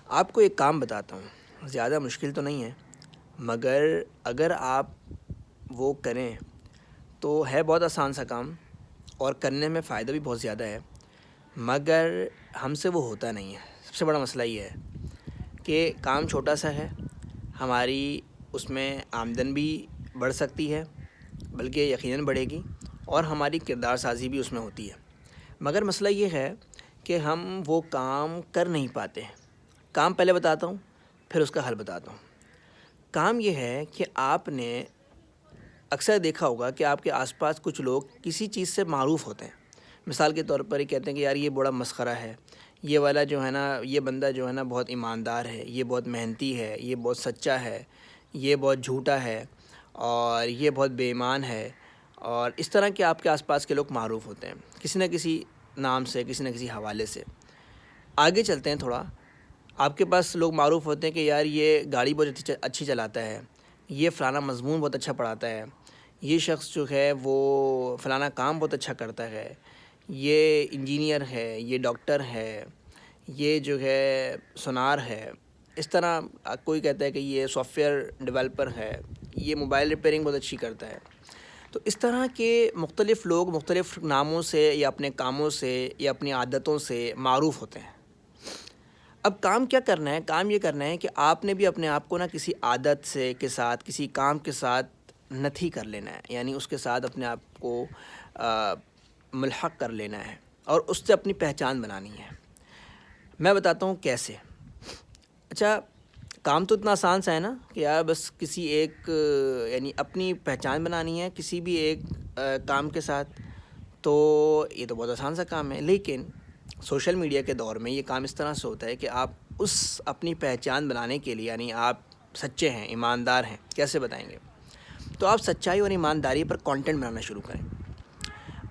آپ کو ایک کام بتاتا ہوں، زیادہ مشکل تو نہیں ہے، مگر اگر آپ وہ کریں تو ہے بہت آسان سا کام، اور کرنے میں فائدہ بھی بہت زیادہ ہے، مگر ہم سے وہ ہوتا نہیں ہے۔ سب سے بڑا مسئلہ یہ ہے کہ کام چھوٹا سا ہے، ہماری اس میں آمدن بھی بڑھ سکتی ہے، بلکہ یقیناً بڑھے گی، اور ہماری کردار سازی بھی اس میں ہوتی ہے، مگر مسئلہ یہ ہے کہ ہم وہ کام کر نہیں پاتے ہیں۔ کام پہلے بتاتا ہوں، پھر اس کا حل بتاتا ہوں۔ کام یہ ہے کہ آپ نے اکثر دیکھا ہوگا کہ آپ کے آس پاس کچھ لوگ کسی چیز سے معروف ہوتے ہیں۔ مثال کے طور پر یہ کہتے ہیں کہ یار یہ بڑا مسخرہ ہے، یہ والا جو ہے نا، یہ بندہ جو ہے نا بہت ایماندار ہے، یہ بہت محنتی ہے، یہ بہت سچا ہے، یہ بہت جھوٹا ہے، اور یہ بہت بے ایمان ہے، اور اس طرح کے آپ کے آس پاس کے لوگ معروف ہوتے ہیں کسی نہ کسی نام سے، کسی نہ کسی حوالے سے۔ آگے چلتے ہیں تھوڑا، آپ کے پاس لوگ معروف ہوتے ہیں کہ یار یہ گاڑی بہت اچھی چلاتا ہے، یہ فلانا مضمون بہت اچھا پڑھاتا ہے، یہ شخص جو ہے وہ فلانا کام بہت اچھا کرتا ہے، یہ انجینئر ہے، یہ ڈاکٹر ہے، یہ جو ہے سونار ہے۔ اس طرح کوئی کہتا ہے کہ یہ سافٹ ویئر ڈیولپر ہے، یہ موبائل ریپیئرنگ بہت اچھی کرتا ہے۔ تو اس طرح کے مختلف لوگ مختلف ناموں سے یا اپنے کاموں سے یا اپنی عادتوں سے معروف ہوتے ہیں۔ اب کام کیا کرنا ہے؟ کام یہ کرنا ہے کہ آپ نے بھی اپنے آپ کو نا کسی عادت سے کے ساتھ، کسی کام کے ساتھ نتھی کر لینا ہے، یعنی اس کے ساتھ اپنے آپ کو ملحق کر لینا ہے، اور اس سے اپنی پہچان بنانی ہے۔ میں بتاتا ہوں کیسے۔ اچھا، کام تو اتنا آسان سا ہے نا کہ یار بس کسی ایک یعنی اپنی پہچان بنانی ہے کسی بھی ایک کام کے ساتھ، تو یہ تو بہت آسان سا کام ہے۔ لیکن سوشل میڈیا کے دور میں یہ کام اس طرح سے ہوتا ہے کہ آپ اس اپنی پہچان بنانے کے لیے، یعنی آپ سچے ہیں، ایماندار ہیں، کیسے بتائیں گے؟ تو آپ سچائی اور ایمانداری پر کانٹینٹ بنانا شروع کریں۔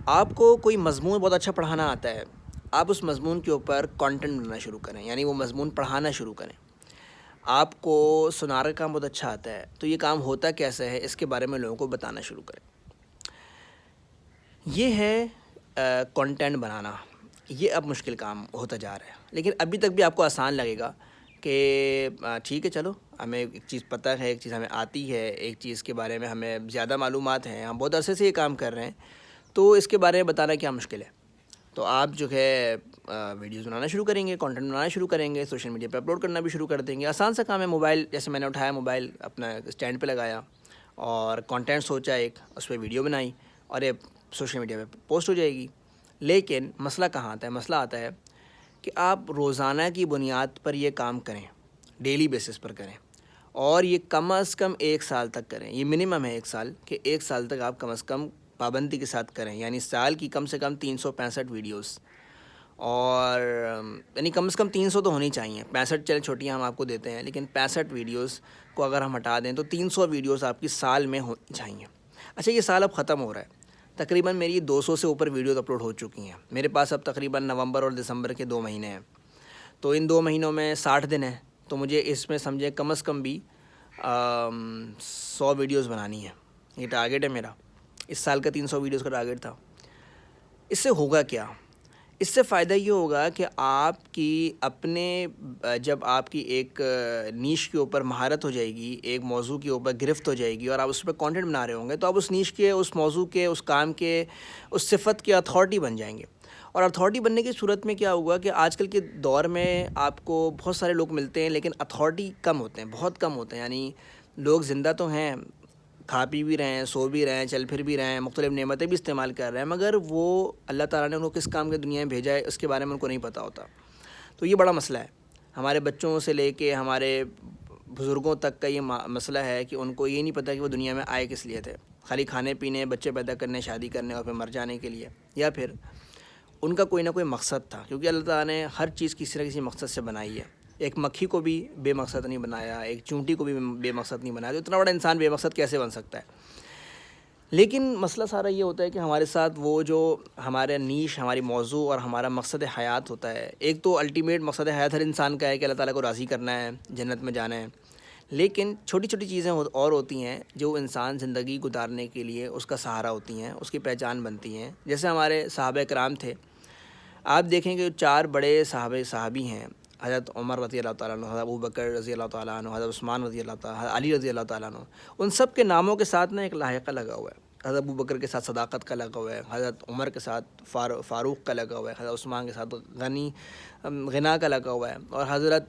آپ کو کوئی مضمون بہت اچھا پڑھانا آتا ہے، آپ اس مضمون کے اوپر کانٹینٹ بنانا شروع کریں، یعنی وہ مضمون پڑھانا شروع کریں۔ آپ کو سنار کا کام بہت اچھا آتا ہے، تو یہ کام ہوتا کیسے ہے اس کے بارے میں لوگوں کو بتانا شروع کریں۔ یہ ہے کانٹینٹ بنانا۔ یہ اب مشکل کام ہوتا جا رہا ہے، لیکن ابھی تک بھی آپ کو آسان لگے گا کہ ٹھیک ہے، چلو ہمیں ایک چیز پتہ ہے، ایک چیز ہمیں آتی ہے، ایک چیز کے بارے میں ہمیں زیادہ معلومات ہیں، ہم بہت عرصے سے یہ کام کر رہے ہیں، تو اس کے بارے میں بتانا کیا مشکل ہے؟ تو آپ جو ہے ویڈیوز بنانا شروع کریں گے، کانٹینٹ بنانا شروع کریں گے، سوشل میڈیا پہ اپلوڈ کرنا بھی شروع کر دیں گے۔ آسان سا کام ہے، موبائل جیسے میں نے اٹھایا، موبائل اپنا اسٹینڈ پہ لگایا اور کانٹینٹ سوچا، ایک اس پہ ویڈیو بنائی، اور یہ سوشل میڈیا پہ پوسٹ ہو جائے گی۔ لیکن مسئلہ کہاں آتا ہے؟ مسئلہ آتا ہے کہ آپ روزانہ کی بنیاد پر یہ کام کریں، ڈیلی بیسس پر کریں، اور یہ کم از کم 1 سال تک کریں۔ یہ منیمم ہے 1 سال، کہ 1 سال تک آپ کم از کم پابندی کے ساتھ کریں، یعنی سال کی کم سے کم 365 ویڈیوز، اور یعنی کم از کم 300 تو ہونی چاہیے۔ 65 چلیں چھوٹیاں ہم آپ کو دیتے ہیں، لیکن 65 ویڈیوز کو اگر ہم ہٹا دیں تو 300 ویڈیوز آپ کی سال میں ہونی چاہیے۔ اچھا، یہ سال اب ختم ہو رہا ہے، تقریباً میری 200 سے اوپر ویڈیوز اپلوڈ ہو چکی ہیں میرے پاس۔ اب تقریباً نومبر اور دسمبر کے 2 مہینے ہیں، تو ان 2 مہینوں میں 60 دن ہیں، تو مجھے اس میں سمجھے کم از کم بھی 100 ویڈیوز بنانی ہے۔ یہ ٹارگیٹ ہے میرا، اس سال کا 300 ویڈیوز کا ٹارگیٹ تھا۔ اس سے ہوگا کیا؟ اس سے فائدہ یہ ہوگا کہ آپ کی اپنے جب آپ کی ایک نیش کے اوپر مہارت ہو جائے گی، ایک موضوع کے اوپر گرفت ہو جائے گی، اور آپ اس پہ کانٹینٹ بنا رہے ہوں گے، تو آپ اس نیش کے، اس موضوع کے، اس کام کے، اس صفت کے اتھارٹی بن جائیں گے۔ اور اتھارٹی بننے کی صورت میں کیا ہوگا کہ آج کل کے دور میں آپ کو بہت سارے لوگ ملتے ہیں، لیکن اتھارٹی کم ہوتے ہیں، بہت کم ہوتے ہیں۔ یعنی لوگ زندہ تو ہیں، کھا پی بھی رہے ہیں، سو بھی رہے ہیں، چل پھر بھی رہے ہیں، مختلف نعمتیں بھی استعمال کر رہے ہیں، مگر وہ اللہ تعالیٰ نے ان کو کس کام کے دنیا میں بھیجا ہے اس کے بارے میں ان کو نہیں پتہ ہوتا۔ تو یہ بڑا مسئلہ ہے، ہمارے بچوں سے لے کے ہمارے بزرگوں تک کا یہ مسئلہ ہے کہ ان کو یہ نہیں پتہ کہ وہ دنیا میں آئے کس لیے تھے، خالی کھانے پینے، بچے پیدا کرنے، شادی کرنے اور پھر مر جانے کے لیے، یا پھر ان کا کوئی نہ کوئی مقصد تھا، کیونکہ اللہ تعالیٰ نے ہر چیز کسی نہ کسی مقصد سے بنائی ہے۔ ایک مکھی کو بھی بے مقصد نہیں بنایا، ایک چونٹی کو بھی بے مقصد نہیں بنایا، تو اتنا بڑا انسان بے مقصد کیسے بن سکتا ہے؟ لیکن مسئلہ سارا یہ ہوتا ہے کہ ہمارے ساتھ وہ جو ہمارا نیش، ہماری موضوع اور ہمارا مقصد حیات ہوتا ہے، ایک تو الٹیمیٹ مقصد حیات ہر انسان کا ہے کہ اللہ تعالیٰ کو راضی کرنا ہے، جنت میں جانا ہے، لیکن چھوٹی چھوٹی چیزیں اور ہوتی ہیں جو انسان زندگی گزارنے کے لیے اس کا سہارا ہوتی ہیں، اس کی پہچان بنتی ہیں۔ جیسے ہمارے صحابہ کرام تھے، آپ دیکھیں کہ 4 بڑے صحابی ہیں، حضرت عمر رضی اللہ تعالیٰ عنہ، حضرت ابو بکر رضی اللہ تعالیٰ عنہ، حضرت عثمان رضی اللہ تعالیٰ، حضرت علی رضی اللہ تعالیٰ عنہ، ان سب کے ناموں کے ساتھ نا ایک لاحقہ لگا ہوا ہے. حضرت ابو بکر کے ساتھ صداقت کا لگا ہوا ہے، حضرت عمر کے ساتھ فاروق کا لگا ہوا ہے، حضرت عثمان کے ساتھ غنا کا لگا ہوا ہے، اور حضرت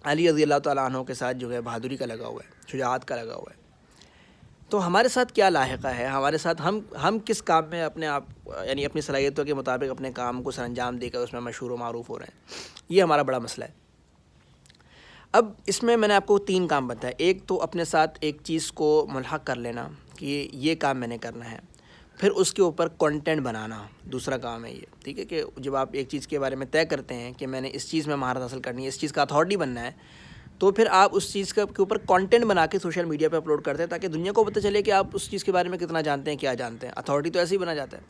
علی رضی اللہ تعالیٰ عنہ کے ساتھ جو ہے بہادری کا لگا ہوا ہے، شجاعت کا لگا ہوا ہے. تو ہمارے ساتھ کیا لاحقہ ہے؟ ہمارے ساتھ ہم کس کام میں اپنے آپ یعنی اپنی صلاحیتوں کے مطابق اپنے کام کو سر انجام دے کر اس میں مشہور و معروف ہو رہے ہیں؟ یہ ہمارا بڑا مسئلہ ہے. اب اس میں نے آپ کو 3 کام بتایا. ایک تو اپنے ساتھ ایک چیز کو ملحق کر لینا کہ یہ کام میں نے کرنا ہے، پھر اس کے اوپر کنٹینٹ بنانا دوسرا کام ہے یہ. ٹھیک ہے کہ جب آپ ایک چیز کے بارے میں طے کرتے ہیں کہ میں نے اس چیز میں مہارت حاصل کرنی ہے، اس چیز کا اتھارٹی بننا ہے، تو پھر آپ اس چیز کے اوپر کنٹینٹ بنا کے سوشل میڈیا پہ اپلوڈ کرتے ہیں تاکہ دنیا کو پتہ چلے کہ آپ اس چیز کے بارے میں کتنا جانتے ہیں، کیا جانتے ہیں. اتھارٹی تو ایسے ہی بنا جاتا ہے.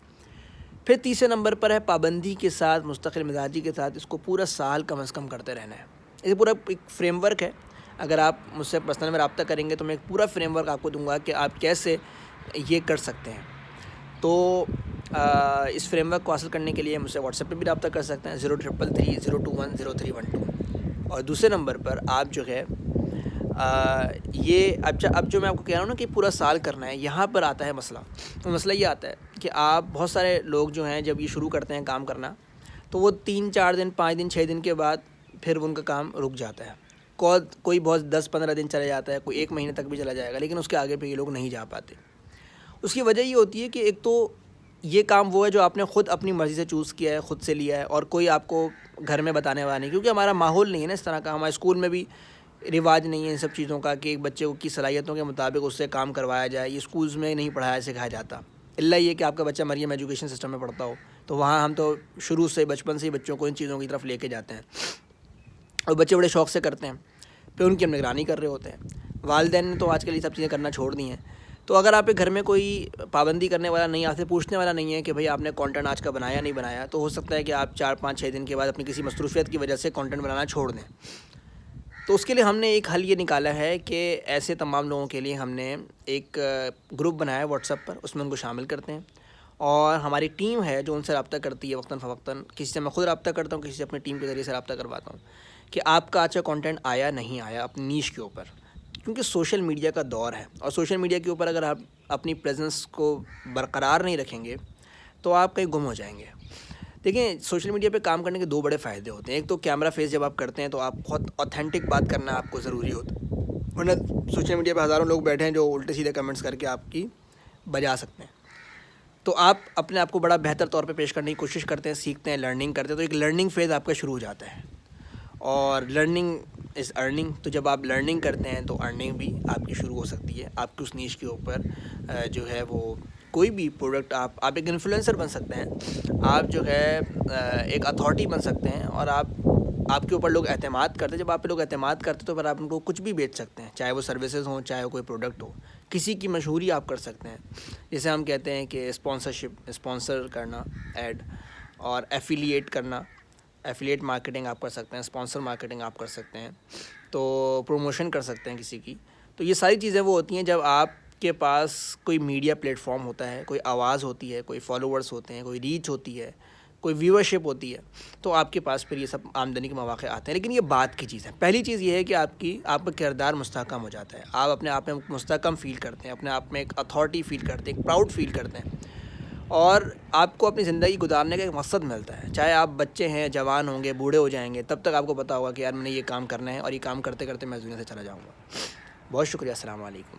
پھر تیسرے نمبر پر ہے پابندی کے ساتھ، مستقل مزاجی کے ساتھ اس کو پورا سال کم از کم کرتے رہنا ہے. یہ پورا ایک فریم ورک ہے. اگر آپ مجھ سے پرسنل میں رابطہ کریں گے تو میں ایک پورا فریم ورک آپ کو دوں گا کہ آپ کیسے یہ کر سکتے ہیں. تو اس فریم ورک کو حاصل کرنے کے لیے مجھ سے واٹس ایپ پہ بھی رابطہ کر سکتے ہیں 033302100312. اور دوسرے نمبر پر آپ جو ہے یہ اب جو میں آپ کو کہہ رہا ہوں نا کہ پورا سال کرنا ہے، یہاں پر آتا ہے مسئلہ. تو مسئلہ یہ آتا ہے کہ آپ بہت سارے لوگ جو ہیں جب یہ شروع کرتے ہیں کام کرنا تو وہ 3-4 دن 5 دن 6 دن کے بعد پھر ان کا کام رک جاتا ہے. کوئی بہت 10-15 دن چلا جاتا ہے، کوئی 1 مہینے تک بھی چلا جائے گا، لیکن اس کے آگے پہ یہ لوگ نہیں جا پاتے. اس کی وجہ یہ ہوتی ہے کہ ایک تو یہ کام وہ ہے جو آپ نے خود اپنی مرضی سے چوز کیا ہے، خود سے لیا ہے، اور کوئی آپ کو گھر میں بتانے والا نہیں، کیونکہ ہمارا ماحول نہیں ہے نا اس طرح کا. ہمارے اسکول میں بھی رواج نہیں ہے ان سب چیزوں کا کہ ایک بچے کی صلاحیتوں کے مطابق اس سے کام کروایا جائے. یہ اسکولز میں نہیں پڑھایا سکھایا جاتا، الا یہ کہ آپ کا بچہ مریم ایجوکیشن سسٹم میں پڑھتا ہو تو وہاں ہم تو شروع سے بچپن سے ہی بچوں کو ان چیزوں کی طرف لے کے جاتے ہیں اور بچے بڑے شوق سے کرتے ہیں. پھر ان کی ہم نگرانی کر رہے ہوتے ہیں. والدین نے تو آج کل یہ سب چیزیں کرنا چھوڑ دی ہیں. تو اگر آپ کے گھر میں کوئی پابندی کرنے والا نہیں، آپ سے پوچھنے والا نہیں ہے کہ بھئی آپ نے کانٹینٹ آج کا بنایا نہیں بنایا، تو ہو سکتا ہے کہ آپ 4-5-6 دن کے بعد اپنی کسی مصروفیت کی وجہ سے کانٹینٹ بنانا چھوڑ دیں. تو اس کے لیے ہم نے ایک حل یہ نکالا ہے کہ ایسے تمام لوگوں کے لیے ہم نے ایک گروپ بنایا ہے واٹس ایپ پر، اس میں ان کو شامل کرتے ہیں، اور ہماری ٹیم ہے جو ان سے رابطہ کرتی ہے وقتاً فوقتاً. کسی سے میں خود رابطہ کرتا ہوں، کسی سے اپنی ٹیم کے ذریعے سے رابطہ کرواتا ہوں کہ آپ کا اچھا کانٹینٹ آیا نہیں آیا اپنی نیش کے اوپر. کیونکہ سوشل میڈیا کا دور ہے، اور سوشل میڈیا کے اوپر اگر آپ اپنی پریزنس کو برقرار نہیں رکھیں گے تو آپ کہیں گم ہو جائیں گے. دیکھیں، سوشل میڈیا پہ کام کرنے کے 2 بڑے فائدے ہوتے ہیں. ایک تو کیمرہ فیس جب آپ کرتے ہیں تو آپ بہت اوتھینٹک بات کرنا آپ کو ضروری ہوتا ہے، ورنہ سوشل میڈیا پہ ہزاروں لوگ بیٹھے ہیں جو الٹے سیدھے کمنٹس کر کے آپ کی بجا سکتے ہیں. تو آپ اپنے آپ کو بڑا بہتر طور پہ پیش کرنے کی کوشش کرتے ہیں، سیکھتے ہیں، لرننگ کرتے ہیں. تو ایک لرننگ فیز آپ کا شروع ہو جاتا ہے، اور لرننگ از ارننگ. تو جب آپ لرننگ کرتے ہیں تو ارننگ بھی آپ کی شروع ہو سکتی ہے. آپ کی اس نیش کے اوپر جو ہے وہ کوئی بھی پروڈکٹ آپ ایک انفلوئنسر بن سکتے ہیں، آپ جو ہے ایک اتھارٹی بن سکتے ہیں، اور آپ کے اوپر لوگ اعتماد کرتے ہیں. جب آپ پہ لوگ اعتماد کرتے ہیں تو پھر آپ ان کو کچھ بھی بیچ سکتے ہیں، چاہے وہ سروسز ہوں، چاہے وہ کوئی پروڈکٹ ہو. کسی کی مشہوری آپ کر سکتے ہیں، جیسے ہم کہتے ہیں کہ اسپانسر کرنا ایڈ، اور ایفیلیٹ کرنا. ایفیلیٹ مارکیٹنگ آپ کر سکتے ہیں، اسپانسر مارکیٹنگ آپ کر سکتے ہیں، تو پروموشن کر سکتے ہیں کسی کی. تو یہ ساری چیزیں وہ ہوتی ہیں جب آپ کے پاس کوئی میڈیا پلیٹ فارم ہوتا ہے، کوئی آواز ہوتی ہے، کوئی فالوورز ہوتے ہیں، کوئی ریچ ہوتی ہے، کوئی ویورشپ ہوتی ہے، تو آپ کے پاس پھر یہ سب آمدنی کے مواقع آتے ہیں. لیکن یہ بات کی چیز ہے. پہلی چیز یہ ہے کہ آپ کا کردار مستحکم ہو جاتا ہے، آپ اپنے آپ میں مستحکم فیل کرتے ہیں، اپنے آپ میں ایک اتھارٹی فیل کرتے ہیں، ایک پراؤڈ فیل کرتے ہیں، اور آپ کو اپنی زندگی گزارنے کا ایک مقصد ملتا ہے. چاہے آپ بچے ہیں، جوان ہوں گے، بوڑھے ہو جائیں گے، تب تک آپ کو پتہ ہوگا کہ یار میں نے یہ کام کرنا ہے، اور یہ کام کرتے کرتے میں دنیا سے چلا جاؤں گا. بہت شکریہ. السلام علیکم.